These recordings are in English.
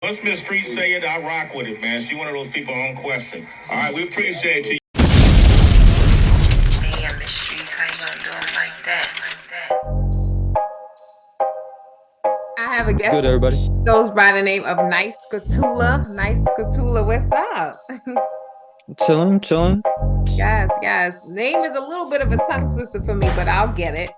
Once Miss Streetz say it, I rock with it, man. She one of those people on question. All right, we appreciate you. Yeah, Miss Streetz, how you gonna do 'em like that? I have a guest. Good, everybody. Goes by the name of Nice Skulltula. Nice Skulltula, what's up? Chilling. Yes. Name is a little bit of a tongue twister for me, but I'll get it.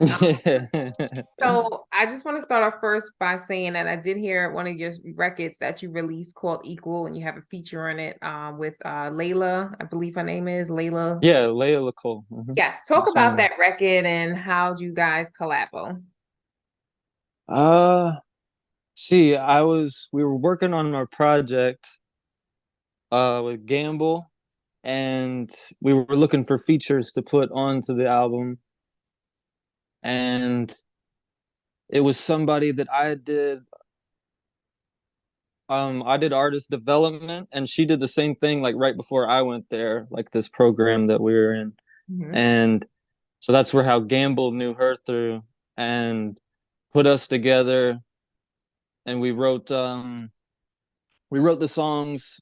So I just want to start off first by saying that I did hear one of your records that you released called Equal, and you have a feature on it with Layla, I believe her name is Layla. Yeah, Leah LeCole. Yes, talk about that record and how you guys collabo. See, we were working on our project with Gamble, and we were looking for features to put onto the album, and it was somebody that I did artist development, and she did the same thing like right before I went there, like this program that we were in. And so that's where how Gamble knew her through and put us together, and we wrote the songs,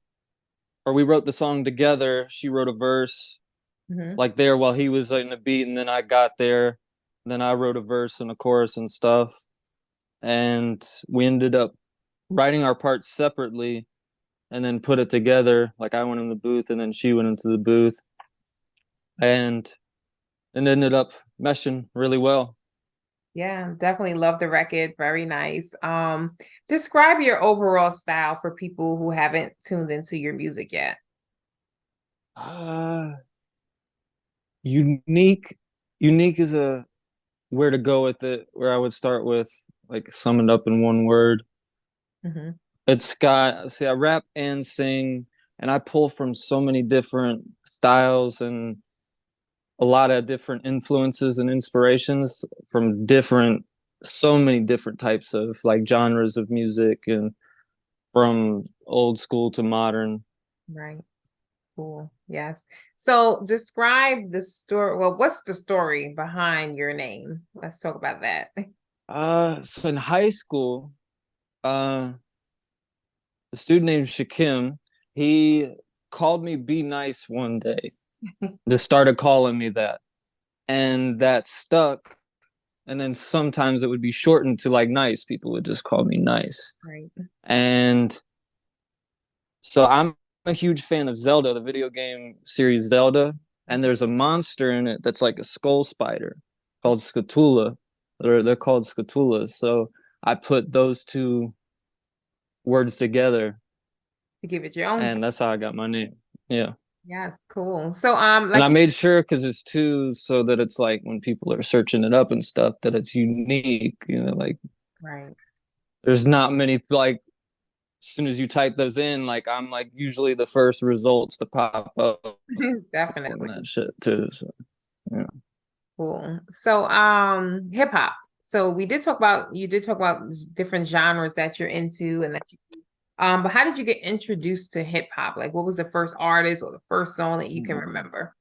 or we wrote the song together. She wrote a verse like there while he was in the beat, and then I got there, and then I wrote a verse and a chorus and stuff, and we ended up writing our parts separately and then put it together. Like I went in the booth and then she went into the booth, and it ended up meshing really well. Yeah, definitely love the record. Very nice. Describe your overall style for people who haven't tuned into your music yet. Unique is a where to go with it, where I would start with, like, sum it up in one word. It's got, see, I rap and sing, and I pull from so many different styles and a lot of different influences and inspirations from so many different types of like genres of music, and from old school to modern. Right. Cool. Yes. So describe the story. Well, what's the story behind your name? Let's talk about that. So in high school, a student named Shakim, he called me Be Nice one day. Just started calling me that. And that stuck. And then sometimes it would be shortened to like Nice. People would just call me Nice. Right. And so I'm a huge fan of Zelda, the video game series Zelda. And there's a monster in it that's like a skull spider called Skulltula. They're called Skulltulas. So I put those two words together To give it your own. And that's how I got my name. Yeah. Yes, cool. So and I made sure, because it's two, so that it's like when people are searching it up and stuff, that it's unique, like right. There's not many, like, as soon as you type those in, like I'm like usually the first results to pop up. Definitely. That shit too. So yeah. Cool. So hip hop. So you did talk about different genres that you're into, and that you but how did you get introduced to hip hop? Like, what was the first artist or the first song that you can remember?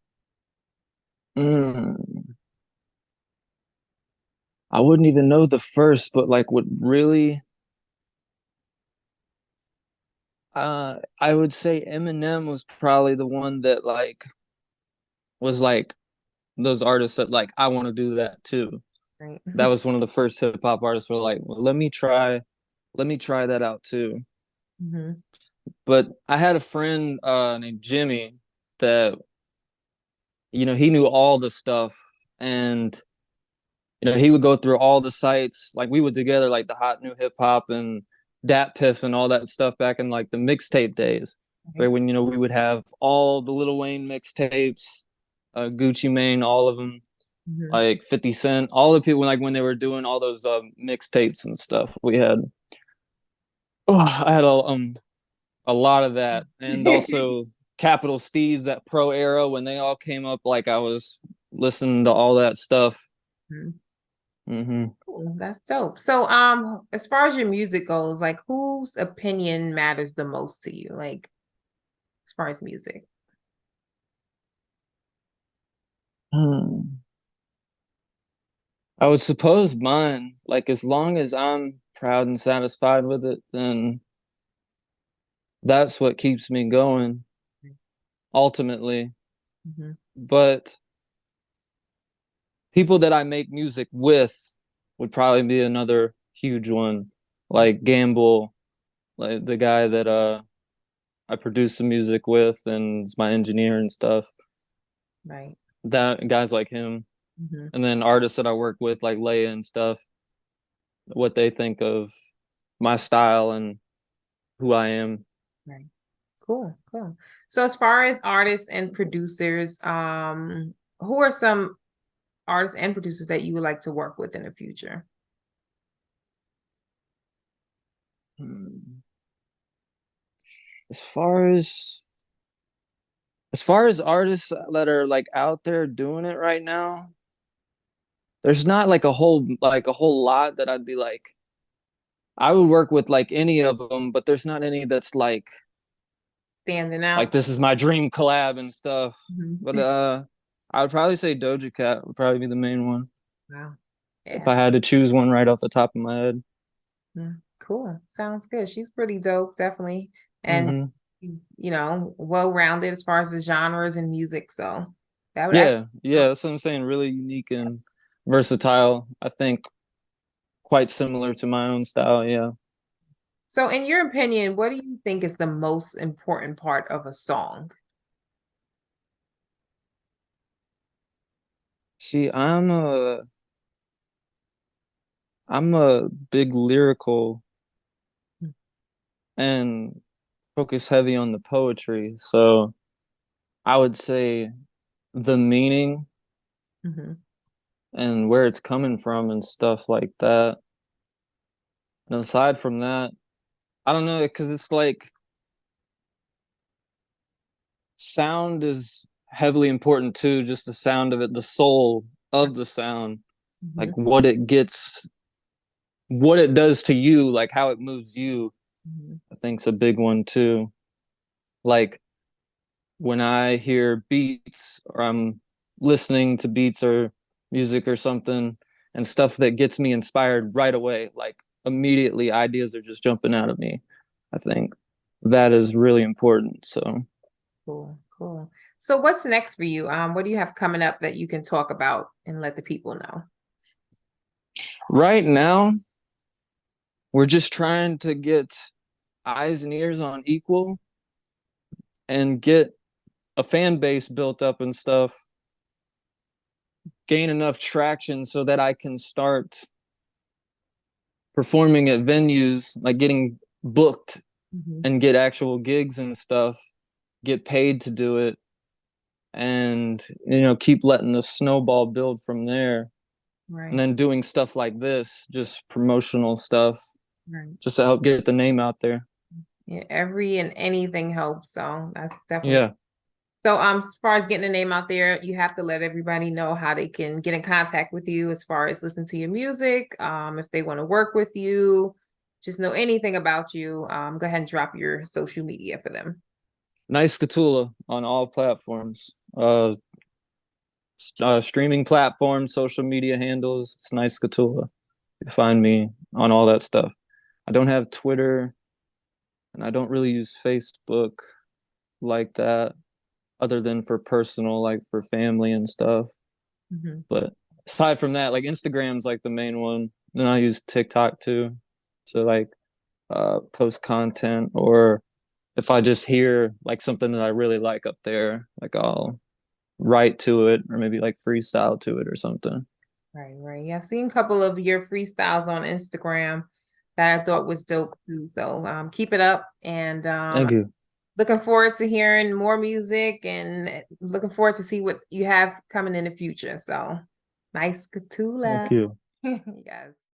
I wouldn't even know the first, but like what really, I would say Eminem was probably the one that like was like those artists that like I want to do that too. Right. That was one of the first hip hop artists who were like, well, let me try that out too. But I had a friend named Jimmy that, he knew all the stuff, and he would go through all the sites. Like we would together, like the Hot New Hip Hop and Dat Piff and all that stuff back in like the mixtape days, right? When we would have all the Lil Wayne mixtapes, Gucci Mane, all of them, like 50 Cent, all the people, like when they were doing all those mixtapes and stuff. I had a lot of that, and also Capital Steez, that Pro era, when they all came up. Like I was listening to all that stuff. Cool. That's dope. So as far as your music goes, like whose opinion matters the most to you, like as far as music? I would suppose mine. Like as long as I'm proud and satisfied with it, then that's what keeps me going ultimately. Mm-hmm. But people that I make music with would probably be another huge one, like Gamble, like the guy that I produce the music with and is my engineer and stuff. Right. That guys like him, Mm-hmm. and then artists that I work with like Leah and stuff, what they think of my style and who I am. Right. Cool. Cool. So as far as artists and producers, who are some artists and producers that you would like to work with in the future? Hmm. As far as artists that are like out there doing it right now, there's not like a whole lot that I'd be like I would work with like any of them, but there's not any that's Standing like out. this is my dream collab and stuff. Mhm. But I would probably say Doja Cat would probably be the main one Wow. if Yeah. I had to choose one right off the top of my head. Cool. Sounds good. She's pretty dope, definitely. And Hmm. she's, well-rounded as far as the genres and music. So that would actually. Yeah, that's what I'm saying. Really unique and versatile. I think quite similar to my own style. Yeah. So in your opinion, what do you think is the most important part of a song? See, I'm a big lyrical and focus heavy on the poetry. So I would say the meaning Mm-hmm. and where it's coming from and stuff like that. And aside from that, I don't know, because it's like sound is heavily important too, just the sound of it, the soul of the sound, Mm-hmm. like what it does to you, like how it moves you, Mm-hmm. I think's a big one too. Like when I hear beats or I'm listening to beats or music or something and stuff that gets me inspired right away, like immediately ideas are just jumping out of me. I think that is really important. So Cool, cool. So what's next for you? What do you have coming up that you can talk about and let the people know? right now, we're just trying to get eyes and ears on equal and get a fan base built up and stuff, gain enough traction so that I can start performing at venues, like getting booked Mm-hmm. and get actual gigs and stuff, get paid to do it, and keep letting the snowball build from there. And Right, then doing stuff like this, just promotional stuff, right. just to help get the name out there. Yeah, every and anything helps. So that's definitely. Yeah. So as far as getting the name out there, you have to let everybody know how they can get in contact with you as far as listen to your music. If they want to work with you, just know anything about you. Go ahead and drop your social media for them. Nice Skulltula on all platforms. Streaming platforms, social media handles. It's Nice Skulltula. You find me on all that stuff. I don't have Twitter and I don't really use Facebook like that, other than for personal, like for family and stuff. Mm-hmm. But aside from that, like Instagram's like the main one. Then I use TikTok too to like post content, or if I just hear like something that I really like up there, like I'll write to it or maybe like freestyle to it or something. Right, right. Yeah, I've seen a couple of your freestyles on Instagram that I thought was dope too. So keep it up and Thank you. looking forward to hearing more music and looking forward to see what you have coming in the future. So nice Thank Katula. you. Yes.